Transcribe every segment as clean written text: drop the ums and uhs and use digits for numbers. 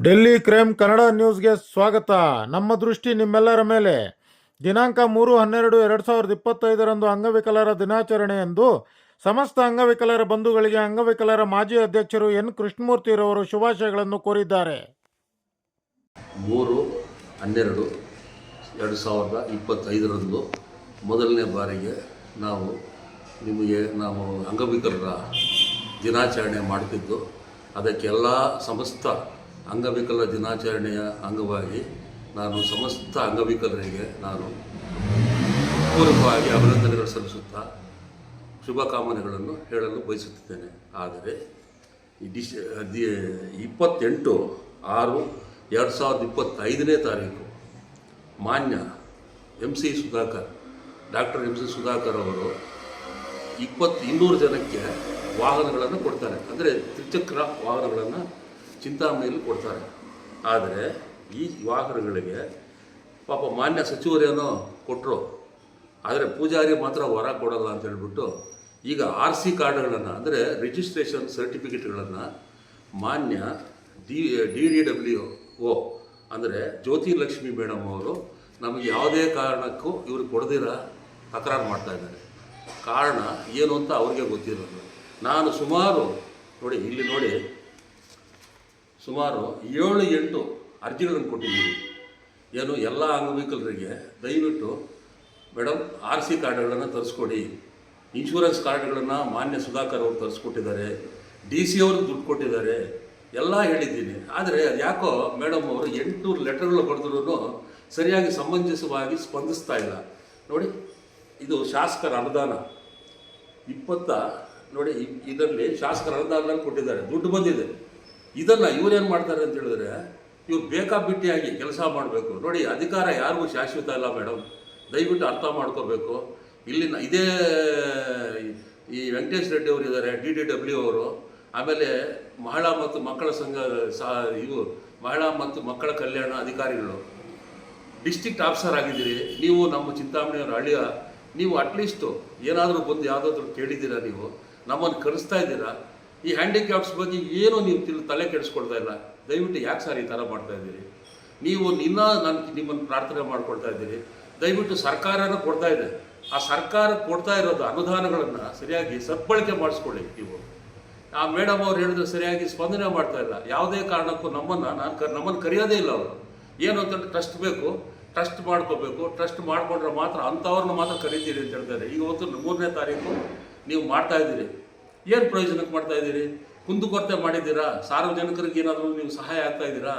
Delhi crime Kannada ನ್ಯೂಸ್ಗೆ ಸ್ವಾಗತ. ನಮ್ಮ ದೃಷ್ಟಿ ನಿಮ್ಮೆಲ್ಲರ ಮೇಲೆ. ದಿನಾಂಕ 3/12/2025 ಅಂಗವಿಕಲರ ದಿನಾಚರಣೆಯಂದು ಸಮಸ್ತ ಅಂಗವಿಕಲರ ಬಂಧುಗಳಿಗೆ ಅಂಗವಿಕಲರ ಮಾಜಿ ಅಧ್ಯಕ್ಷರು ಎನ್ ಕೃಷ್ಣಮೂರ್ತಿರವರು ಶುಭಾಶಯಗಳನ್ನು ಕೋರಿದ್ದಾರೆ. 3/12/2025 ಮೊದಲನೇ ಬಾರಿಗೆ ನಾವು ಅಂಗವಿಕಲರ ದಿನಾಚರಣೆ ಮಾಡ್ತಿದ್ದು, ಅದಕ್ಕೆಲ್ಲ ಸಮಸ್ತ ಅಂಗವಿಕಲರ ದಿನಾಚರಣೆಯ ಅಂಗವಾಗಿ ನಾನು ಸಮಸ್ತ ಅಂಗವಿಕಲರಿಗೆ ನಾನು ಪೂರ್ವಕವಾಗಿ ಅಭಿನಂದನೆಗಳು ಸಲ್ಲಿಸುತ್ತಾ ಶುಭಕಾಮನೆಗಳನ್ನು ಹೇಳಲು ಬಯಸುತ್ತಿದ್ದೇನೆ. ಆದರೆ 28/6/2025 ಮಾನ್ಯ ಡಾಕ್ಟರ್ ಎಂ ಸಿ ಸುಧಾಕರ್ ಅವರು 200 ಜನಕ್ಕೆ ವಾಹನಗಳನ್ನು ಕೊಡ್ತಾರೆ. ಅಂದರೆ ತ್ರಿಚಕ್ರ ವಾಹನಗಳನ್ನು ಚಿಂತಾಮಣಿಯಲ್ಲಿ ಕೊಡ್ತಾರೆ. ಆದರೆ ಈ ವಾಹನಗಳಿಗೆ ಪಾಪ ಮಾನ್ಯ ಸಚಿವರೇನೋ ಕೊಟ್ಟರು, ಆದರೆ ಪೂಜಾರಿ ಮಾತ್ರ ವರ ಕೊಡಲ್ಲ ಅಂತ ಹೇಳ್ಬಿಟ್ಟು ಈಗ RC ಕಾರ್ಡ್ಗಳನ್ನು, ಅಂದರೆ ರಿಜಿಸ್ಟ್ರೇಷನ್ ಸರ್ಟಿಫಿಕೇಟ್ಗಳನ್ನು ಮಾನ್ಯ DDWO ಅಂದರೆ ಜ್ಯೋತಿ ಲಕ್ಷ್ಮಿ ಮೇಡಮ್ ಅವರು ನಮಗೆ ಯಾವುದೇ ಕಾರಣಕ್ಕೂ ಇವರು ಕೊಡದಿರ ತಕರಾರು ಮಾಡ್ತಾಯಿದ್ದಾರೆ. ಕಾರಣ ಏನು ಅಂತ ಅವ್ರಿಗೆ ಗೊತ್ತಿರೋದು. ನಾನು ಸುಮಾರು 7-8 ಅರ್ಜಿಗಳನ್ನು ಕೊಟ್ಟಿದ್ದೀವಿ. ಏನು ಎಲ್ಲ ಅಂಗವಿಕಲರಿಗೆ ದಯವಿಟ್ಟು ಮೇಡಮ್ RC ಕಾರ್ಡ್ಗಳನ್ನು ತರಿಸ್ಕೊಡಿ, ಇನ್ಶೂರೆನ್ಸ್ ಕಾರ್ಡ್ಗಳನ್ನು ಮಾನ್ಯ ಸುಧಾಕರ್ ಅವರು ತರಿಸ್ಕೊಟ್ಟಿದ್ದಾರೆ, DC ಅವರು ದುಡ್ಡು ಕೊಟ್ಟಿದ್ದಾರೆ, ಎಲ್ಲ ಹೇಳಿದ್ದೀನಿ. ಆದರೆ ಅದು ಯಾಕೋ ಮೇಡಮ್ ಅವರು 8 ಲೆಟರ್ಗಳು ಬರೆದ್ರೂ ಸರಿಯಾಗಿ ಸಮಂಜಸವಾಗಿ ಸ್ಪಂದಿಸ್ತಾ ಇಲ್ಲ. ನೋಡಿ, ಇದು ಶಾಸಕರ ಅನುದಾನ 20 ನೋಡಿ, ಇದರಲ್ಲಿ ಶಾಸಕರ ಅನುದಾನ ಕೊಟ್ಟಿದ್ದಾರೆ, ದುಡ್ಡು ಬಂದಿದೆ. ಇದನ್ನು ಇವರೇನು ಮಾಡ್ತಾರೆ ಅಂತ ಹೇಳಿದ್ರೆ, ಇವ್ರು ಬೇಕಾಬಿಟ್ಟಿಯಾಗಿ ಕೆಲಸ ಮಾಡಬೇಕು. ನೋಡಿ, ಅಧಿಕಾರ ಯಾರಿಗೂ ಶಾಶ್ವತ ಇಲ್ಲ ಮೇಡಮ್, ದಯವಿಟ್ಟು ಅರ್ಥ ಮಾಡ್ಕೋಬೇಕು. ಇಲ್ಲಿನ ಈ ವೆಂಕಟೇಶ್ ರೆಡ್ಡಿ ಅವರು ಇದ್ದಾರೆ, DDW ಅವರು, ಆಮೇಲೆ ಮಹಿಳಾ ಮತ್ತು ಮಕ್ಕಳ ಸಂಘ ಮಹಿಳಾ ಮತ್ತು ಮಕ್ಕಳ ಕಲ್ಯಾಣ ಅಧಿಕಾರಿಗಳು, ಡಿಸ್ಟ್ರಿಕ್ಟ್ ಆಫೀಸರ್ ಆಗಿದ್ದೀರಿ ನೀವು. ನಮ್ಮ ಚಿಂತಾಮಣಿಯವರ ಹಳ್ಳಿಯ ನೀವು ಅಟ್ಲೀಸ್ಟು ಏನಾದರೂ ಬಂದು ಯಾವುದಾದ್ರೂ ಕೇಳಿದ್ದೀರಾ? ನೀವು ನಮ್ಮನ್ನು ಕರೆಸ್ತಾ ಇದ್ದೀರಾ? ಈ ಹ್ಯಾಂಡಿಕ್ಯಾಪ್ಸ್ ಬಗ್ಗೆ ಏನೂ ನೀವು ತಲೆ ಕೆಡಿಸ್ಕೊಳ್ತಾ ಇಲ್ಲ. ದಯವಿಟ್ಟು ಯಾಕೆ ಸರ್ ಈ ಥರ ಮಾಡ್ತಾಯಿದ್ದೀರಿ? ನೀವು ನಾನು ನಿಮ್ಮನ್ನು ಪ್ರಾರ್ಥನೆ ಮಾಡ್ಕೊಳ್ತಾ ಇದ್ದೀರಿ, ದಯವಿಟ್ಟು ಸರ್ಕಾರನ ಕೊಡ್ತಾ ಇದೆ, ಆ ಸರ್ಕಾರ ಕೊಡ್ತಾ ಇರೋದು ಅನುದಾನಗಳನ್ನು ಸರಿಯಾಗಿ ಸದ್ಬಳಕೆ ಮಾಡಿಸ್ಕೊಳ್ಳಿ. ನೀವು ಆ ಮೇಡಮ್ ಅವ್ರು ಹೇಳಿದ್ರೆ ಸರಿಯಾಗಿ ಸ್ಪಂದನೆ ಮಾಡ್ತಾ ಇಲ್ಲ. ಯಾವುದೇ ಕಾರಣಕ್ಕೂ ನಮ್ಮನ್ನು ಕರೆಯೋದೇ ಇಲ್ಲ ಅವರು. ಏನು ಅಂತಂದ್ರೆ ಟ್ರಸ್ಟ್ ಬೇಕು, ಟ್ರಸ್ಟ್ ಮಾಡ್ಕೋಬೇಕು, ಟ್ರಸ್ಟ್ ಮಾಡಿಕೊಂಡ್ರೆ ಮಾತ್ರ ಅಂಥವ್ರನ್ನ ಮಾತ್ರ ಕರೀತೀರಿ ಅಂತ ಹೇಳ್ತಾರೆ. ಈಗ 3ನೇ ತಾರೀಕು ನೀವು ಮಾಡ್ತಾಯಿದ್ದೀರಿ, ಏನು ಪ್ರಯೋಜನಕ್ಕೆ ಮಾಡ್ತಾಯಿದ್ದೀರಿ? ಕುಂದುಕೊರತೆ ಮಾಡಿದ್ದೀರಾ? ಸಾರ್ವಜನಿಕರಿಗೆ ಏನಾದರೂ ನೀವು ಸಹಾಯ ಆಗ್ತಾಯಿದ್ದೀರಾ?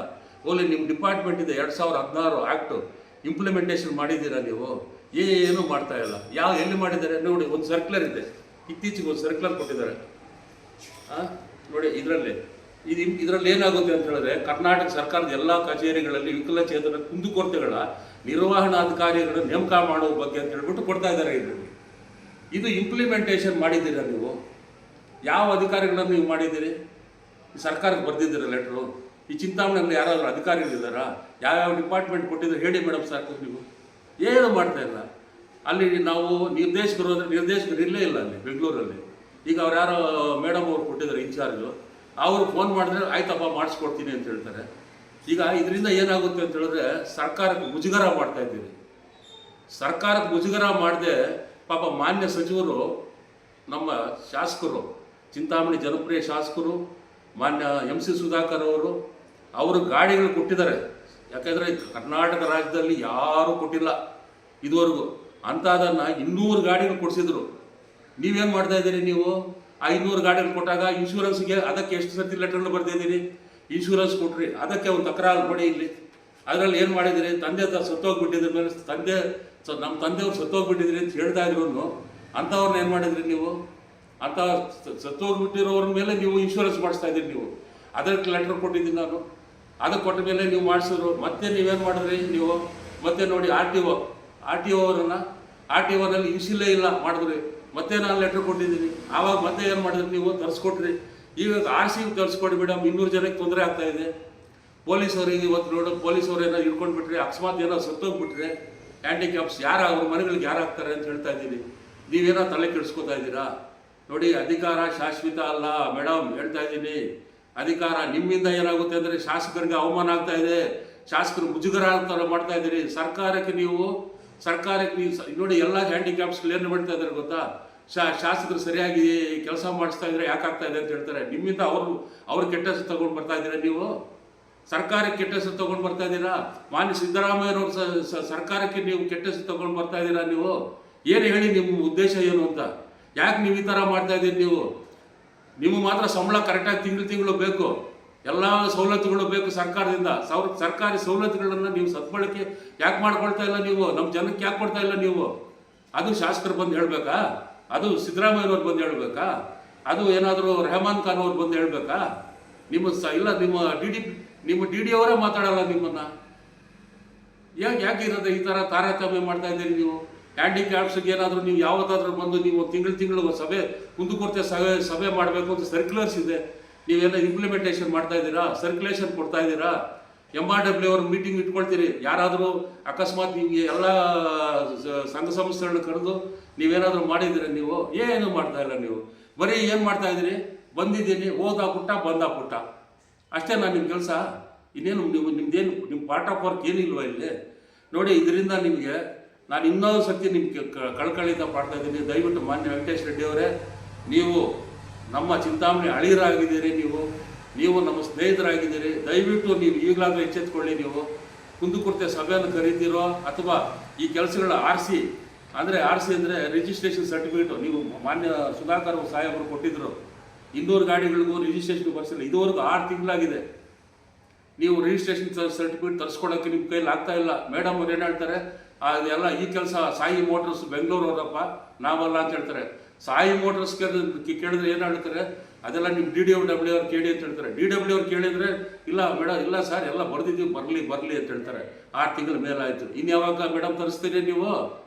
ಓಲಿ ನಿಮ್ಮ ಡಿಪಾರ್ಟ್ಮೆಂಟ್ ಇದೆ, 2016 ಆ್ಯಕ್ಟು ಇಂಪ್ಲಿಮೆಂಟೇಷನ್ ಮಾಡಿದ್ದೀರಾ? ನೀವು ಏನೂ ಮಾಡ್ತಾಯಿಲ್ಲ. ಎಲ್ಲಿ ಮಾಡಿದ್ದಾರೆ ನೋಡಿ, ಒಂದು ಸರ್ಕ್ಯುಲರ್ ಇದೆ, ಇತ್ತೀಚೆಗೆ ಒಂದು ಸರ್ಕ್ಯುಲರ್ ಕೊಟ್ಟಿದ್ದಾರೆ. ನೋಡಿ, ಇದರಲ್ಲಿ ಏನಾಗುತ್ತೆ ಅಂತ ಹೇಳಿದ್ರೆ, ಕರ್ನಾಟಕ ಸರ್ಕಾರದ ಎಲ್ಲ ಕಚೇರಿಗಳಲ್ಲಿ ವಿಕಲಚೇತನ ಕುಂದುಕೊರತೆಗಳ ನಿರ್ವಹಣಾಧಿಕಾರಿಗಳ ನೇಮಕ ಮಾಡೋ ಬಗ್ಗೆ ಅಂತ ಹೇಳ್ಬಿಟ್ಟು ಕೊಡ್ತಾ ಇದ್ದಾರೆ. ಇದು ಇಂಪ್ಲಿಮೆಂಟೇಷನ್ ಮಾಡಿದ್ದೀರಾ ನೀವು? ಯಾವ ಅಧಿಕಾರಿಗಳನ್ನು ನೀವು ಮಾಡಿದ್ದೀರಿ? ಈ ಸರ್ಕಾರಕ್ಕೆ ಬರೆದಿದ್ದೀರ ಲೆಟ್ರು? ಈ ಚಿಂತಾಮಣಿಯಲ್ಲಿ ಯಾರಾದರೂ ಅಧಿಕಾರಿಗಳಿದ್ದಾರಾ? ಯಾವ್ಯಾವ ಡಿಪಾರ್ಟ್ಮೆಂಟ್ ಕೊಟ್ಟಿದ್ದಾರೆ ಹೇಳಿ ಮೇಡಮ್ ಸಾಕು. ನೀವು ಏನು ಮಾಡ್ತಾ ಇಲ್ಲ. ಅಲ್ಲಿ ನಾವು ನಿರ್ದೇಶಕರು ಇಲ್ಲೇ ಇಲ್ಲ ಅಲ್ಲಿ ಬೆಂಗಳೂರಲ್ಲಿ. ಈಗ ಅವ್ರು ಯಾರೋ ಮೇಡಮ್ ಅವ್ರು ಕೊಟ್ಟಿದ್ದಾರೆ ಇನ್ಚಾರ್ಜು, ಅವರು ಫೋನ್ ಮಾಡಿದ್ರೆ ಆಯ್ತಪ್ಪ ಮಾಡಿಸ್ಕೊಡ್ತೀನಿ ಅಂತ ಹೇಳ್ತಾರೆ. ಈಗ ಇದರಿಂದ ಏನಾಗುತ್ತೆ ಅಂತ ಹೇಳಿದ್ರೆ, ಸರ್ಕಾರಕ್ಕೆ ಮುಜುಗರ ಮಾಡ್ತಾ ಇದ್ದೀವಿ. ಸರ್ಕಾರಕ್ಕೆ ಮುಜುಗರ ಮಾಡದೆ ಪಾಪ ಮಾನ್ಯ ಸಚಿವರು, ನಮ್ಮ ಶಾಸಕರು, ಚಿಂತಾಮಣಿ ಜನಪ್ರಿಯ ಶಾಸಕರು ಮಾನ್ಯ ಎಂ ಸಿ ಸುಧಾಕರ್ ಅವರು ಗಾಡಿಗಳು ಕೊಟ್ಟಿದ್ದಾರೆ. ಯಾಕೆಂದರೆ ಕರ್ನಾಟಕ ರಾಜ್ಯದಲ್ಲಿ ಯಾರೂ ಕೊಟ್ಟಿಲ್ಲ ಇದುವರೆಗೂ. ಅಂಥದನ್ನು 200 ಗಾಡಿಗಳು ಕೊಡಿಸಿದ್ರು. ನೀವೇನು ಮಾಡ್ತಾ ಇದ್ದೀರಿ? ನೀವು ಆ 200 ಗಾಡಿಗಳು ಕೊಟ್ಟಾಗ ಇನ್ಶೂರೆನ್ಸ್ಗೆ ಅದಕ್ಕೆ ಎಷ್ಟು ಸರ್ತಿ ಲೆಟರ್ಗಳು ಬರ್ತಿದ್ದೀರಿ? ಇನ್ಶೂರೆನ್ಸ್ ಕೊಟ್ರಿ, ಅದಕ್ಕೆ ಒಂದು ತಕರಾರು ನೋಡಿ. ಇಲ್ಲಿ ಅದರಲ್ಲಿ ಏನು ಮಾಡಿದ್ದೀರಿ? ತಂದೆ ಸತ್ತೋಗ್ಬಿಟ್ಟಿದ್ರ ಮೇಲೆ ನಮ್ಮ ತಂದೆಯವ್ರು ಸತ್ತೋಗ್ಬಿಟ್ಟಿದ್ರಿ ಅಂತ ಹೇಳ್ತಾ ಇದ್ರು. ಅಂಥವ್ರನ್ನ ಏನು ಮಾಡಿದ್ರಿ ನೀವು? ಅಂಥ ಸತ್ತೋಗ್ಬಿಟ್ಟಿರೋರ ಮೇಲೆ ನೀವು ಇನ್ಶೂರೆನ್ಸ್ ಮಾಡಿಸ್ತಾ ಇದ್ದೀರಿ. ನೀವು ಅದಕ್ಕೆ ಲೆಟರ್ ಕೊಟ್ಟಿದ್ದೀನಿ ನಾನು, ಅದಕ್ಕೆ ಕೊಟ್ಟ ಮೇಲೆ ನೀವು ಮಾಡಿಸಿದ್ರು. ಮತ್ತೆ ನೀವೇನು ಮಾಡಿದ್ರಿ? ನೀವು ಮತ್ತೆ ನೋಡಿ ಆರ್ ಟಿ ಒನಲ್ಲಿ ಇನ್ಸಿಲೇ ಇಲ್ಲ ಮಾಡಿದ್ರಿ. ಮತ್ತೆ ನಾನು ಲೆಟ್ರ್ ಕೊಟ್ಟಿದ್ದೀನಿ. ಆವಾಗ ಮತ್ತೆ ಏನು ಮಾಡಿದ್ರಿ? ನೀವು ತರಿಸ್ಕೊಟ್ರಿ. ಇವಾಗ RC ತರಿಸ್ಕೊಡಿ ಮೇಡಮ್, 200 ಜನಕ್ಕೆ ತೊಂದರೆ ಆಗ್ತಾಯಿದೆ. ಪೊಲೀಸವ್ರಿಗೆ ಇವತ್ತು ಪೊಲೀಸವ್ರು ಏನೋ ಹಿಡ್ಕೊಂಡ್ಬಿಟ್ರೆ, ಅಕಸ್ಮಾತ್ ಏನೋ ಸತ್ತೋಗ್ಬಿಟ್ರೆ ಹ್ಯಾಂಡಿಕ್ಯಾಪ್ಸ್ ಅವ್ರ ಮನೆಗಳಿಗೆ ಯಾರು ಆಗ್ತಾರೆ ಅಂತ ಹೇಳ್ತಾ ಇದ್ದೀನಿ. ನೀವೇನೋ ತಲೆ ಕೆಡಿಸ್ಕೊತಾ ಇದ್ದೀರಾ? ನೋಡಿ, ಅಧಿಕಾರ ಶಾಶ್ವತ ಅಲ್ಲ ಮೇಡಮ್, ಹೇಳ್ತಾ ಇದ್ದೀನಿ. ಅಧಿಕಾರ ನಿಮ್ಮಿಂದ ಏನಾಗುತ್ತೆ ಅಂದರೆ ಶಾಸಕರಿಗೆ ಅವಮಾನ ಆಗ್ತಾ ಇದೆ, ಶಾಸಕರು ಮುಜುಗರ ಥರ ಮಾಡ್ತಾ ಇದ್ದೀರಿ. ಸರ್ಕಾರಕ್ಕೆ ನೀವು ನೋಡಿ ಎಲ್ಲ ಹ್ಯಾಂಡಿಕ್ಯಾಪ್ಸ್ಗಳು ಏನು ಮಾಡ್ತಾ ಇದ್ದಾರೆ ಗೊತ್ತಾ? ಶಾಸಕರು ಸರಿಯಾಗಿ ಕೆಲಸ ಮಾಡಿಸ್ತಾ ಇದ್ರೆ ಯಾಕಾಗ್ತಾ ಇದೆ ಅಂತ ಹೇಳ್ತಾರೆ. ನಿಮ್ಮಿಂದ ಅವ್ರು ಕೆಟ್ಟ ಹೆಸರು ತಗೊಂಡು ಬರ್ತಾ ಇದ್ದೀರಾ ನೀವು. ಸರ್ಕಾರಕ್ಕೆ ಕೆಟ್ಟ ಹೆಸರು ತಗೊಂಡು ಬರ್ತಾ ಇದ್ದೀರಾ. ಮಾನ್ಯ ಸಿದ್ದರಾಮಯ್ಯನವ್ರ ಸರ್ಕಾರಕ್ಕೆ ನೀವು ಕೆಟ್ಟ ಹೆಸರು ತಗೊಂಡು ಬರ್ತಾ ಇದ್ದೀರಾ ನೀವು. ಏನು ಹೇಳಿ ನಿಮ್ಮ ಉದ್ದೇಶ ಏನು ಅಂತ? ಯಾಕೆ ನೀವು ಈ ಥರ ಮಾಡ್ತಾ ಇದ್ದೀರಿ ನೀವು? ನಿಮಗೆ ಮಾತ್ರ ಸಂಬಳ ಕರೆಕ್ಟಾಗಿ ತಿಂಗಳು ಬೇಕು, ಎಲ್ಲ ಸವಲತ್ತುಗಳು ಬೇಕು ಸರ್ಕಾರದಿಂದ. ಸರ್ಕಾರಿ ಸವಲತ್ತುಗಳನ್ನು ನೀವು ಸದ್ಬಳಕೆ ಯಾಕೆ ಮಾಡ್ಕೊಳ್ತಾ ಇಲ್ಲ ನೀವು? ನಮ್ಮ ಜನಕ್ಕೆ ಯಾಕೆ ಕೊಡ್ತಾ ಇಲ್ಲ ನೀವು? ಅದು ಶಾಸಕರು ಬಂದು ಹೇಳಬೇಕಾ? ಅದು ಸಿದ್ದರಾಮಯ್ಯನವ್ರು ಬಂದು ಹೇಳಬೇಕಾ? ಅದು ಏನಾದರೂ ರೆಹಮಾನ್ ಖಾನ್ ಅವ್ರು ಬಂದು ಹೇಳಬೇಕಾ? ಇಲ್ಲ ನಿಮ್ಮ ಡಿ ಡಿ ಅವರೇ ಮಾತಾಡಲ್ಲ ನಿಮ್ಮನ್ನು. ಯಾಕೆ ಇರೋದು ಈ ಥರ ತಾರತಮ್ಯ ಮಾಡ್ತಾ ಇದ್ದೀರಿ ನೀವು? ಹ್ಯಾಂಡಿಕ್ಯಾಪ್ಸ್ಗೆ ಏನಾದರೂ ನೀವು ಯಾವತ್ತಾದ್ರೂ ಬಂದು ನೀವು ತಿಂಗಳು ಸಭೆ ಕುಂದುಕೊರತೆ ಸಭೆ ಮಾಡಬೇಕು ಅಂತ ಸರ್ಕ್ಯುಲರ್ಸ್ ಇದೆ, ನೀವೆಲ್ಲ ಇಂಪ್ಲಿಮೆಂಟೇಷನ್ ಮಾಡ್ತಾ ಇದ್ದೀರಾ? ಸರ್ಕ್ಯುಲೇಷನ್ ಕೊಡ್ತಾ ಇದ್ದೀರಾ? MRW ಅವ್ರ ಮೀಟಿಂಗ್ ಇಟ್ಕೊಳ್ತೀರಿ. ಯಾರಾದರೂ ಅಕಸ್ಮಾತ್ ನಿಮಗೆ ಎಲ್ಲ ಸಂಘ ಸಂಸ್ಥೆಗಳನ್ನ ಕರೆದು ನೀವೇನಾದರೂ ಮಾಡಿದ್ದೀರ ನೀವು? ಏನು ಮಾಡ್ತಾ ಇಲ್ಲ ನೀವು. ಬರೀ ಏನು ಮಾಡ್ತಾ ಇದ್ದೀರಿ? ಬಂದಿದ್ದೀನಿ, ಓದಾಪುಟ್ಟ ಬಂದಾಪುಟ್ಟ ಅಷ್ಟೇ. ನಾನು ನಿಮ್ಮ ಕೆಲಸ ಇನ್ನೇನು ನಿಮ್ದೇನು ನಿಮ್ಮ ಪಾರ್ಟ್ ಆಫ್ ವರ್ಕ್ ಏನಿಲ್ವ ಇಲ್ಲಿ? ನೋಡಿ, ಇದರಿಂದ ನಿಮಗೆ ನಾನು ಇನ್ನೊಂದು ಸರ್ತಿ ನಿಮ್ಗೆ ಕಳ್ಕಳಿತ ಮಾಡ್ತಾ ಇದ್ದೀನಿ. ದಯವಿಟ್ಟು ಮಾನ್ಯ ವೆಂಕಟೇಶ್ ರೆಡ್ಡಿ ಅವರೇ, ನೀವು ನಮ್ಮ ಚಿಂತಾಮಣಿ ಅಳಿಯರಾಗಿದ್ದೀರಿ, ನೀವು ನಮ್ಮ ಸ್ನೇಹಿತರಾಗಿದ್ದೀರಿ. ದಯವಿಟ್ಟು ನೀವು ಈಗಲಾದರೂ ಎಚ್ಚೆತ್ಕೊಳ್ಳಿ. ನೀವು ಕುಂದುಕೊರತೆ ಸಭೆಯನ್ನು ಕರೀತಿರೋ ಅಥವಾ ಈ ಕೆಲಸಗಳ ಆರ್ ಸಿ ಅಂದರೆ ರಿಜಿಸ್ಟ್ರೇಷನ್ ಸರ್ಟಿಫಿಕೇಟು ನೀವು ಮಾನ್ಯ ಸುಧಾಕರ್ ಸಾಹೇಬರು ಕೊಟ್ಟಿದ್ದರು. 200 ಗಾಡಿಗಳಿಗೂ ರಿಜಿಸ್ಟ್ರೇಷನ್ ಬರ್ಸಿಲ್ಲ. ಇದುವರೆಗೂ 6 ತಿಂಗಳಾಗಿದೆ. ನೀವು ರಿಜಿಸ್ಟ್ರೇಷನ್ ಸರ್ಟಿಫಿಕೇಟ್ ತರಿಸ್ಕೊಳೋಕ್ಕೆ ನಿಮ್ಮ ಕೈಲಿ ಆಗ್ತಾ ಇಲ್ಲ. ಮೇಡಮ್ ಅವ್ರು ಏನು ಹೇಳ್ತಾರೆ, ಅದೆಲ್ಲ ಈ ಕೆಲಸ ಸಾಯಿ ಮೋಟರ್ಸ್ ಬೆಂಗಳೂರು ಅವರಪ್ಪ, ನಾವಲ್ಲ ಅಂತ ಹೇಳ್ತಾರೆ. ಸಾಯಿ ಮೋಟರ್ಸ್ ಕೇಳಿದ್ರೆ ಏನು ಹೇಳ್ತಾರೆ, ಅದೆಲ್ಲ ನಿಮ್ಮ DW ಅವ್ರು ಕೇಳಿ ಅಂತ ಹೇಳ್ತಾರೆ. DW ಅವ್ರು ಕೇಳಿದರೆ ಇಲ್ಲ ಮೇಡಮ್, ಇಲ್ಲ ಸರ್, ಎಲ್ಲ ಬರ್ದಿದ್ದೀವಿ, ಬರಲಿ ಅಂತ ಹೇಳ್ತಾರೆ. 6 ತಿಂಗಳ ಮೇಲಾಯಿತು. ಇನ್ಯಾವಾಗ ಮೇಡಮ್ ತರಿಸ್ತೀರಿ ನೀವು?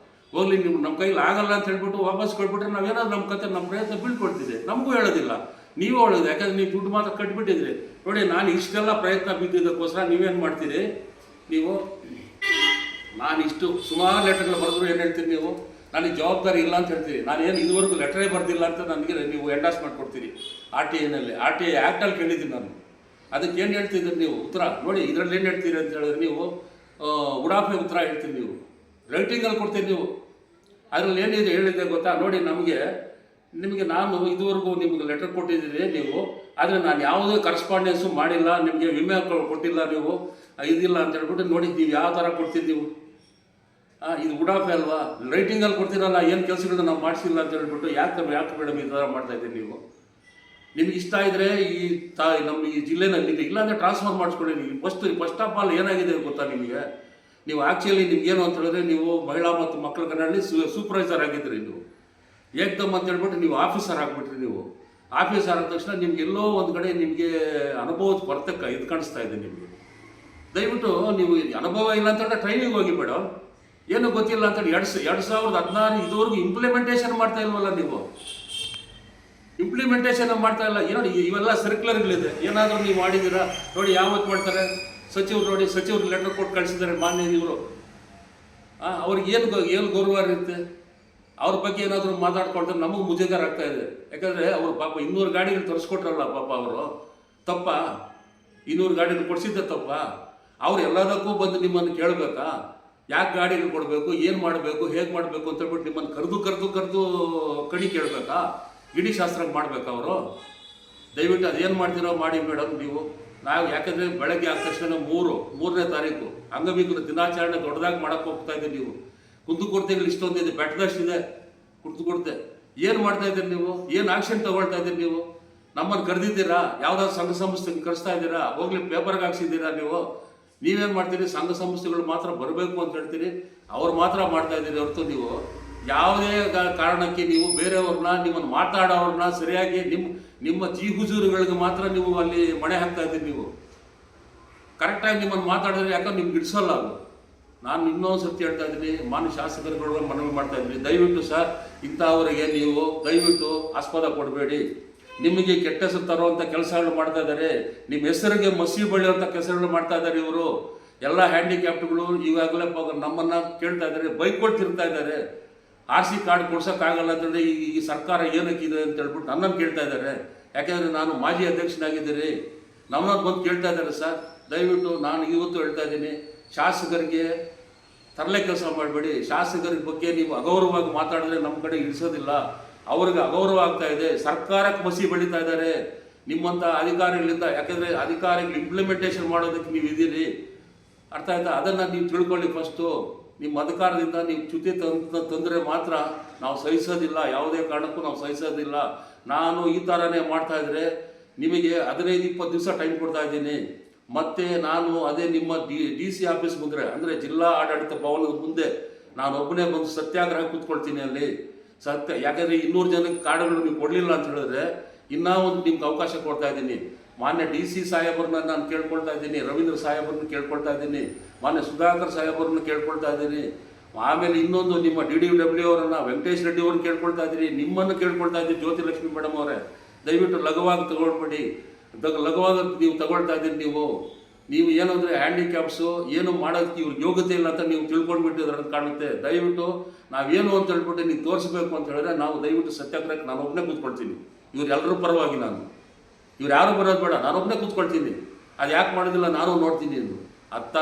ಹೋಗ್ಲಿ, ನೀವು ನಮ್ಮ ಕೈಲಿ ಆಗಲ್ಲ ಅಂತ ಹೇಳ್ಬಿಟ್ಟು ವಾಪಸ್ ಕೊಟ್ಬಿಟ್ರೆ ನಾವೇನಾದ್ರು ನಮ್ಮ ಪ್ರಯತ್ನ ಬೀಳ್ಕೊಡ್ತಿದ್ದೆ. ನಮಗೂ ಹೇಳೋದಿಲ್ಲ, ನೀವು ಹೇಳೋದು. ಯಾಕಂದ್ರೆ ನೀವು ದುಡ್ಡು ಮಾತ್ರ ಕಟ್ಬಿಟ್ಟಿದ್ರಿ. ನೋಡಿ, ನಾನು ಇಷ್ಟೆಲ್ಲ ಪ್ರಯತ್ನ ಬಿದ್ದಿದ್ದಕ್ಕೋಸ್ಕರ ನೀವೇನು ಮಾಡ್ತೀರಿ ನಾನು ಇಷ್ಟು ಸುಮಾರು ಲೆಟರ್ಗಳು ಬರೆದ್ರು ಏನು ಹೇಳ್ತೀರಿ ನೀವು? ನನಗೆ ಜವಾಬ್ದಾರಿ ಇಲ್ಲ ಅಂತ ಹೇಳ್ತೀರಿ. ನಾನೇನು ಇದುವರೆಗೂ ಲೆಟರೇ ಬರ್ದಿಲ್ಲ ಅಂತ ನನಗೆ ನೀವು ಎಂಡಾಸ್ ಮಾಡಿಕೊಡ್ತೀರಿ. RTIನಲ್ಲಿ RTI ಆ್ಯಕ್ಟಲ್ಲಿ ಕೇಳಿದ್ದೀನಿ ನಾನು. ಅದಕ್ಕೆ ಏನು ಹೇಳ್ತಿದ್ದೀರಿ ನೀವು ಉತ್ತರ? ನೋಡಿ, ಇದರಲ್ಲಿ ಏನು ಹೇಳ್ತೀರಿ ಅಂತ ಹೇಳಿದ್ರೆ ನೀವು ಉಡಾಫೆ ಉತ್ತರ ಹೇಳ್ತೀರಿ. ನೀವು ರೈಟಿಂಗಲ್ಲಿ ಕೊಡ್ತೀರಿ. ನೀವು ಅದರಲ್ಲಿ ಏನಿದೆ ಹೇಳಿದ್ದೆ ಗೊತ್ತಾ? ನೋಡಿ, ನಿಮಗೆ ನಾನು ಇದುವರೆಗೂ ನಿಮಗೆ ಲೆಟರ್ ಕೊಟ್ಟಿದ್ದೀರಿ ನೀವು, ಆದರೆ ನಾನು ಯಾವುದೇ ಕರೆಸ್ಪಾಂಡೆನ್ಸು ಮಾಡಿಲ್ಲ, ನಿಮಗೆ ವಿಮೆ ಕೊಟ್ಟಿಲ್ಲ, ನೀವು ಇದಿಲ್ಲ ಅಂತ ಹೇಳ್ಬಿಟ್ಟು ನೋಡಿ, ನೀವು ಯಾವ ಥರ ಕೊಡ್ತೀರಿ ನೀವು? ಇದು ಉಡಾಫೆ ಅಲ್ವಾ? ರೈಟಿಂಗಲ್ಲಿ ಕೊಡ್ತೀರಲ್ಲ, ಏನು ಕೆಲಸಗಳನ್ನ ನಾವು ಮಾಡಿಸಿಲ್ಲ ಅಂತ ಹೇಳ್ಬಿಟ್ಟು ಯಾಕೆ ಮೇಡಮ್ ಈ ಥರ ಮಾಡ್ತಾ ಇದ್ದೀರಿ ನೀವು? ನಿಮ್ಗೆ ಇಷ್ಟ ಇದ್ದರೆ ನಮ್ಮ ಈ ಜಿಲ್ಲೆನಲ್ಲಿ ಇಲ್ಲಾಂದರೆ ಟ್ರಾನ್ಸ್ಫರ್ ಮಾಡಿಸ್ಕೊಳ್ಳಿ. ನೀವು ಫಸ್ಟ್ ಆಫ್ ಆಲ್ ಏನಾಗಿದೆ ಗೊತ್ತಾ ನಿಮಗೆ? ನೀವು ಆ್ಯಕ್ಚುಲಿ ನಿಮ್ಗೇನು ಅಂತ ಹೇಳಿದ್ರೆ, ನೀವು ಮಹಿಳಾ ಮತ್ತು ಮಕ್ಕಳ ಕನ್ನಡಲ್ಲಿ ಸೂಪರ್ವೈಸರ್ ಆಗಿದ್ರಿ. ನೀವು ಏಕ್ದಮ್ ಅಂತ ಹೇಳ್ಬಿಟ್ಟು ನೀವು ಆಫೀಸರ್ ಆಗಿಬಿಟ್ರಿ. ನೀವು ಆಫೀಸರ್ ಆದ ತಕ್ಷಣ ನಿಮ್ಗೆಲ್ಲೋ ಒಂದು ಕಡೆ ನಿಮಗೆ ಅನುಭವದ ಕೊರತೆ ಇದು ಕಾಣಿಸ್ತಾ ಇದೆ ನಿಮಗೆ. ದಯವಿಟ್ಟು ನೀವು ಅನುಭವ ಇಲ್ಲ ಅಂತ ಟ್ರೈನಿಂಗ್ ಹೋಗಿ ಮೇಡಮ್. ಏನು ಗೊತ್ತಿಲ್ಲ ಅಂತೇಳಿ 2016 ಇದುವರೆಗೂ ಇಂಪ್ಲಿಮೆಂಟೇಷನ್ ಮಾಡ್ತಾ ಇಲ್ವಲ್ಲ ನೀವು? ಇಂಪ್ಲಿಮೆಂಟೇಷನ್ ಮಾಡ್ತಾ ಇಲ್ಲ. ನೋಡಿ, ಇವೆಲ್ಲ ಸರ್ಕ್ಯುಲರ್ಗಳಿದೆ. ಏನಾದರೂ ನೀವು ಮಾಡಿದ್ದೀರಾ? ನೋಡಿ, ಯಾವತ್ತು ಮಾಡ್ತಾರೆ ಸಚಿವರು? ನೋಡಿ, ಸಚಿವರು ಲೆಟರ್ ಕೊಟ್ಟು ಕಳಿಸಿದ್ದಾರೆ ಮಾನ್ಯ ಇವರು. ಅವ್ರಿಗೆ ಏನು ಗೌರವ ಇರುತ್ತೆ? ಅವ್ರ ಬಗ್ಗೆ ಏನಾದರೂ ಮಾತಾಡ್ಕೊಳ್ತಾರೆ, ನಮಗೆ ಮುಜುಗರ ಆಗ್ತಾ ಇದೆ. ಯಾಕಂದರೆ ಅವರು ಪಾಪ 200 ಗಾಡಿಗಳು ತರಿಸ್ಕೊಟ್ರಲ್ಲ ಪಾಪ. ಅವರು ತಪ್ಪ? 200 ಗಾಡಿಗಳು ಕೊಡಿಸಿದ್ದೆ ತಪ್ಪ? ಅವ್ರು ಎಲ್ಲದಕ್ಕೂ ಬಂದು ನಿಮ್ಮನ್ನು ಕೇಳಬೇಕಾ? ಯಾಕೆ ಗಾಡಿಗಳು ಕೊಡಬೇಕು, ಏನು ಮಾಡಬೇಕು, ಹೇಗೆ ಮಾಡಬೇಕು ಅಂತ ಹೇಳ್ಬಿಟ್ಟು ನಿಮ್ಮನ್ನು ಕರೆದು ಕಣಿ ಕೇಳಬೇಕಾ? ಇಡೀ ಶಾಸ್ತ್ರ ಮಾಡಬೇಕಾ ಅವರು? ದಯವಿಟ್ಟು ಅದೇನು ಮಾಡ್ತೀರೋ ಮಾಡಿ ಮೇಡಮ್ ನೀವು. ನಾವು ಯಾಕಂದರೆ ಬೆಳಗ್ಗೆ ಆದ ತಕ್ಷಣ 3ನೇ ತಾರೀಕು ಅಂಗವಿಕಲ ದಿನಾಚರಣೆ ದೊಡ್ಡದಾಗಿ ಮಾಡೋಕ್ಕೆ ಹೋಗ್ತಾ ಇದ್ದೀವಿ. ನೀವು ಕುಂದುಕೊರತೆಗಳು ಇಷ್ಟೊಂದಿದೆ, ಬೆಟ್ಟದಷ್ಟಿದೆ ಕುಂದುಕೊರತೆ. ಏನು ಮಾಡ್ತಾ ಇದ್ದೀರಿ ನೀವು? ಏನು ಆ್ಯಕ್ಷನ್ ತೊಗೊಳ್ತಾ ಇದ್ದೀರಿ ನೀವು? ನಮ್ಮನ್ನು ಕರೆದಿದ್ದೀರಾ? ಯಾವುದಾದ್ರು ಸಂಘ ಸಂಸ್ಥೆಗೆ ಕರೆಸ್ತಾ ಇದ್ದೀರಾ? ಹೋಗ್ಲಿ ಪೇಪರ್ಗೆ ಹಾಕ್ಸಿದ್ದೀರಾ? ನೀವೇನು ಮಾಡ್ತೀರಿ? ಸಂಘ ಸಂಸ್ಥೆಗಳು ಮಾತ್ರ ಬರಬೇಕು ಅಂತ ಹೇಳ್ತೀರಿ, ಅವ್ರು ಮಾತ್ರ ಮಾಡ್ತಾ ಇದ್ದೀರಿ ಹೊರತು ನೀವು ಯಾವುದೇ ಕಾರಣಕ್ಕೆ ನೀವು ಬೇರೆಯವ್ರನ್ನ, ನಿಮ್ಮನ್ನು ಮಾತಾಡೋವ್ರನ್ನ ಸರಿಯಾಗಿ ನಿಮ್ಮ ಹುಜೂರುಗಳಿಗೆ ಮಾತ್ರ ನೀವು ಅಲ್ಲಿ ಮಣೆ ಹಾಕ್ತಾ ಇದ್ದೀರಿ. ನೀವು ಕರೆಕ್ಟಾಗಿ ನಿಮ್ಮನ್ನು ಮಾತಾಡಿದ್ರೆ ಯಾಕಂದ್ರೆ ನಿಮ್ಗೆ ಇಡಿಸಲ್ಲ ಅದು. ನಾನು ಇನ್ನೊಂದು ಸರ್ತಿ ಹೇಳ್ತಾ ಇದ್ದೀನಿ, ಮಾನ್ಯ ಶಾಸಕರುಗಳು ಮನವಿ ಮಾಡ್ತಾ ಇದ್ದೀನಿ, ದಯವಿಟ್ಟು ಸರ್, ಇಂಥವರಿಗೆ ನೀವು ದಯವಿಟ್ಟು ಆಸ್ಪದ ಕೊಡಬೇಡಿ. ನಿಮಗೆ ಕೆಟ್ಟ ಹೆಸರು ತರುವಂಥ ಕೆಲಸಗಳು ಮಾಡ್ತಾ ಇದ್ದಾರೆ. ನಿಮ್ಮ ಹೆಸರಿಗೆ ಮಸಿ ಬೆಳೆಯುವಂಥ ಕೆಲಸಗಳು ಮಾಡ್ತಾ ಇದ್ದಾರೆ ಇವರು. ಎಲ್ಲ ಹ್ಯಾಂಡಿಕ್ಯಾಪ್ಟ್ಗಳು ಈಗಾಗಲೇ ನಮ್ಮನ್ನು ಕೇಳ್ತಾ ಇದ್ದಾರೆ, ಬೈಕ್ ತಿರ್ತಾ ಇದ್ದಾರೆ. RC ಕಾರ್ಡ್ ಕೊಡ್ಸೋಕ್ಕಾಗಲ್ಲ ಅಂತಂದರೆ ಈ ಸರ್ಕಾರ ಏನಕ್ಕಿದೆ ಅಂತ ಹೇಳ್ಬಿಟ್ಟು ನನ್ನನ್ನು ಕೇಳ್ತಾ ಇದ್ದಾರೆ. ಯಾಕೆಂದರೆ ನಾನು ಮಾಜಿ ಅಧ್ಯಕ್ಷನಾಗಿದ್ದೀರಿ. ನಮ್ಮನ್ನ ಬಂದು ಕೇಳ್ತಾ ಇದ್ದಾರೆ ಸರ್. ದಯವಿಟ್ಟು ನಾನು ಇವತ್ತು ಹೇಳ್ತಾ ಇದ್ದೀನಿ, ಶಾಸಕರಿಗೆ ತರಲೆ ಕೆಲಸ ಮಾಡಬೇಡಿ. ಶಾಸಕರ ಬಗ್ಗೆ ನೀವು ಅಗೌರವವಾಗಿ ಮಾತಾಡಿದ್ರೆ ನಮ್ಮ ಕಡೆ ಇಳಿಸೋದಿಲ್ಲ. ಅವ್ರಿಗೆ ಅಗೌರವ ಆಗ್ತಾ ಇದೆ. ಸರ್ಕಾರಕ್ಕೆ ಮಸಿ ಬೆಳೀತಾ ಇದ್ದಾರೆ ನಿಮ್ಮಂಥ ಅಧಿಕಾರಿಗಳಿಂದ. ಯಾಕೆಂದರೆ ಅಧಿಕಾರಿಗಳು ಇಂಪ್ಲಿಮೆಂಟೇಷನ್ ಮಾಡೋದಕ್ಕೆ ನೀವು ಇದ್ದೀರಿ, ಅರ್ಥ ಆಯ್ತಾ? ಅದನ್ನು ನೀವು ತಿಳ್ಕೊಳ್ಳಿ. ಫಸ್ಟು ನಿಮ್ಮ ಅಧಿಕಾರದಿಂದ ನೀವು ಚ್ಯುತಿ ತಂದರೆ ಮಾತ್ರ ನಾವು ಸಹಿಸೋದಿಲ್ಲ, ಯಾವುದೇ ಕಾರಣಕ್ಕೂ ನಾವು ಸಹಿಸೋದಿಲ್ಲ. ನಾನು ಈ ಥರನೇ ಮಾಡ್ತಾ ಇದ್ದರೆ ನಿಮಗೆ 15-20 ದಿವಸ ಟೈಮ್ ಕೊಡ್ತಾ ಇದ್ದೀನಿ. ಮತ್ತು ನಾನು ಅದೇ ನಿಮ್ಮ ಡಿ ಸಿ ಆಫೀಸ್ ಮುಂದೆ, ಅಂದರೆ ಜಿಲ್ಲಾ ಆಡಳಿತ ಭವನದ ಮುಂದೆ ನಾನು ಒಬ್ಬನೇ ಬಂದು ಸತ್ಯಾಗ್ರಹ ಕೂತ್ಕೊಳ್ತೀನಿ ಅಲ್ಲಿ. ಯಾಕೆಂದರೆ 200 ಜನಕ್ಕೆ ಕಾರ್ಡ್ಗಳು ನೀವು ಕೊಡಲಿಲ್ಲ ಅಂತ ಹೇಳಿದ್ರೆ ಇನ್ನೂ ಒಂದು ನಿಮ್ಗೆ ಅವಕಾಶ ಕೊಡ್ತಾ ಇದ್ದೀನಿ. ಮಾನ್ಯ ಡಿ ಸಿ ಸಾಹೇಬರನ್ನ ನಾನು ಕೇಳ್ಕೊಳ್ತಾ ಇದ್ದೀನಿ, ರವೀಂದ್ರ ಸಾಹೇಬರನ್ನ ಕೇಳ್ಕೊಳ್ತಾ ಇದ್ದೀನಿ, ಮಾನ್ಯ ಸುಧಾಕರ್ ಸಾಹೇಬರನ್ನ ಕೇಳ್ಕೊಳ್ತಾ ಇದ್ದೀನಿ. ಆಮೇಲೆ ಇನ್ನೊಂದು ನಿಮ್ಮ DDW ಅವರನ್ನು, ವೆಂಕಟೇಶ್ ರೆಡ್ಡಿ ಅವ್ರನ್ನ ಕೇಳ್ಕೊಳ್ತಾ ಇದ್ದೀನಿ, ನಿಮ್ಮನ್ನು ಕೇಳ್ಕೊಳ್ತಾ ಇದ್ದೀನಿ. ಜ್ಯೋತಿಲಕ್ಷ್ಮಿ ಮೇಡಮ್ ಅವರೇ, ದಯವಿಟ್ಟು ಲಘುವಾಗಿ ತಗೊಳ್ಬೇಡಿ. ಲಘುವಾಗಿ ನೀವು ತಗೊಳ್ತಾ ಇದ್ದೀರಿ. ನೀವು ಏನಂದರೆ ಹ್ಯಾಂಡಿಕ್ಯಾಪ್ಸು ಏನು ಮಾಡೋದಕ್ಕೆ ಇವ್ರಿಗೆ ಯೋಗ್ಯತೆ ಇಲ್ಲ ಅಂತ ನೀವು ತಿಳ್ಕೊಂಡ್ಬಿಟ್ಟಿದ್ರೆ ಅಂತ ಕಾಣುತ್ತೆ. ದಯವಿಟ್ಟು ನಾವೇನು ಅಂತ ಹೇಳ್ಬಿಟ್ಟು ನೀವು ತೋರಿಸ್ಬೇಕು ಅಂತ ಹೇಳಿದ್ರೆ ನಾವು ದಯವಿಟ್ಟು ಸತ್ಯಾಗ್ರಹಕ್ಕೆ ನಾನು ಒಬ್ಬನೇ ಕೂತ್ಕೊಳ್ತೀನಿ. ಇವರೆಲ್ಲರ ಪರವಾಗಿ ಇವ್ರು ಯಾರು ಬರೋದು ಬೇಡ, ನಾನೊಬ್ಬನೇ ಕೂತ್ಕೊಳ್ತೀನಿ. ಅದು ಯಾಕೆ ಮಾಡೋದಿಲ್ಲ ನಾನು ನೋಡ್ತೀನಿ ಎಂದು ಅರ್ಥ.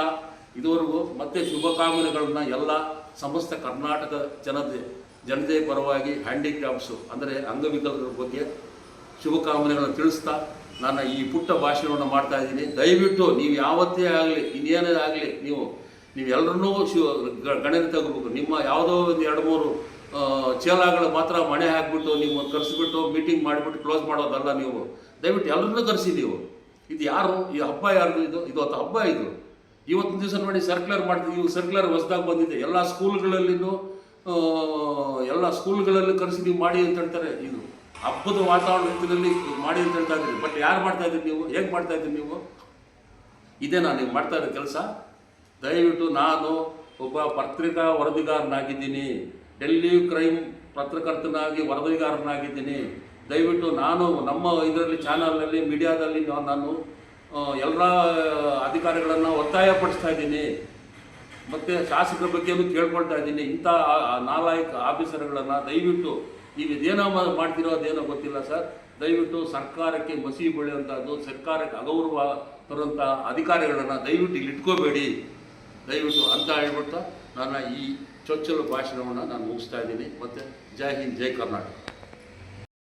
ಇದುವರೆಗೂ ಮತ್ತೆ ಶುಭಕಾಮನೆಗಳನ್ನ ಎಲ್ಲ ಸಮಸ್ತ ಕರ್ನಾಟಕ ಜನತೆ ಪರವಾಗಿ ಹ್ಯಾಂಡಿಕ್ರಾಫ್ಟ್ಸು ಅಂದರೆ ಅಂಗವಿಕಲರ ಬಗ್ಗೆ ಶುಭಕಾಮನೆಗಳನ್ನು ತಿಳಿಸ್ತಾ ನಾನು ಈ ಪುಟ್ಟ ಭಾಷಣವನ್ನು ಮಾಡ್ತಾ ಇದ್ದೀನಿ. ದಯವಿಟ್ಟು ನೀವು ಯಾವತ್ತೇ ಆಗಲಿ, ಇನ್ನೇನೇ ಆಗಲಿ, ನೀವೆಲ್ಲರನ್ನೂ ಗಣನೆ ತಗೋಬೇಕು. ನಿಮ್ಮ ಯಾವುದೋ ಒಂದು 2-3 ಚೇಲಾಗಳು ಮಾತ್ರ ಮಣೆ ಹಾಕಿಬಿಟ್ಟು ನೀವು ಕರೆಸಿಬಿಟ್ಟು ಮೀಟಿಂಗ್ ಮಾಡಿಬಿಟ್ಟು ಕ್ಲೋಸ್ ಮಾಡೋದಲ್ಲ. ನೀವು ದಯವಿಟ್ಟು ಎಲ್ಲರನ್ನೂ ಕರೆಸಿ. ಇದು ಯಾರು, ಈ ಹಬ್ಬ ಯಾರ್ದು? ಇದು ಹಬ್ಬ. ಇವತ್ತಿನ ದಿವಸ ನೋಡಿ ಸರ್ಕ್ಯುಲರ್ ಮಾಡ್ತೀವಿ. ಇವು ಸರ್ಕ್ಯುಲರ್ ಹೊಸದಾಗಿ ಬಂದಿದೆ. ಎಲ್ಲ ಸ್ಕೂಲ್ಗಳಲ್ಲಿ ಕರೆಸಿ ನೀವು ಮಾಡಿ ಅಂತ ಹೇಳ್ತಾರೆ. ಇದು ಹಬ್ಬದ ವಾತಾವರಣದಲ್ಲಿ ಮಾಡಿ ಅಂತ ಹೇಳ್ತಾ ಇದ್ದೀರಿ. ಬಟ್ ಯಾರು ಮಾಡ್ತಾ ಇದ್ದೀರಿ ನೀವು? ಹೇಗೆ ಮಾಡ್ತಾ ಇದ್ದೀರಿ ನೀವು? ಇದೇ ನಾನು ನೀವು ಮಾಡ್ತಾ ಇರೋ ಕೆಲಸ. ದಯವಿಟ್ಟು ನಾನು ಒಬ್ಬ ಪತ್ರಿಕಾ ವರದಿಗಾರನಾಗಿದ್ದೀನಿ, ಡೆಲ್ಲಿ ಕ್ರೈಮ್ ಪತ್ರಕರ್ತನಾಗಿ ವರದಿಗಾರನಾಗಿದ್ದೀನಿ. ದಯವಿಟ್ಟು ನಾನು ನಮ್ಮ ಇದರಲ್ಲಿ ಚಾನಲ್ನಲ್ಲಿ ಮೀಡಿಯಾದಲ್ಲಿ ನಾನು ಎಲ್ಲ ಅಧಿಕಾರಿಗಳನ್ನು ಒತ್ತಾಯಪಡಿಸ್ತಾ ಇದ್ದೀನಿ. ಮತ್ತು ಶಾಸಕರ ಬಗ್ಗೆಯೂ ಕೇಳ್ಕೊಳ್ತಾ ಇದ್ದೀನಿ. ಇಂಥ ನಾಲಾಯಕ ಆಫೀಸರ್ಗಳನ್ನು ದಯವಿಟ್ಟು ನೀವು ಇದೇನೋ ಮಾಡ್ತಿರೋ ಅದೇನೋ ಗೊತ್ತಿಲ್ಲ ಸರ್, ದಯವಿಟ್ಟು ಸರ್ಕಾರಕ್ಕೆ ಮಸಿ ಬೆಳೆಯುವಂಥದ್ದು, ಸರ್ಕಾರಕ್ಕೆ ಅಗೌರವ ತರುವಂಥ ಅಧಿಕಾರಿಗಳನ್ನು ದಯವಿಟ್ಟು ಇಲ್ಲಿ ಇಟ್ಕೋಬೇಡಿ ದಯವಿಟ್ಟು ಅಂತ ಹೇಳ್ಬಿಟ್ಟು ನನ್ನ ಈ ಚೊಚ್ಚಲು ಭಾಷಣವನ್ನು ನಾನು ಮುಗಿಸ್ತಾ ಇದ್ದೀನಿ. ಮತ್ತು ಜೈ ಹಿಂದ್, ಜೈ ಕರ್ನಾಟಕ.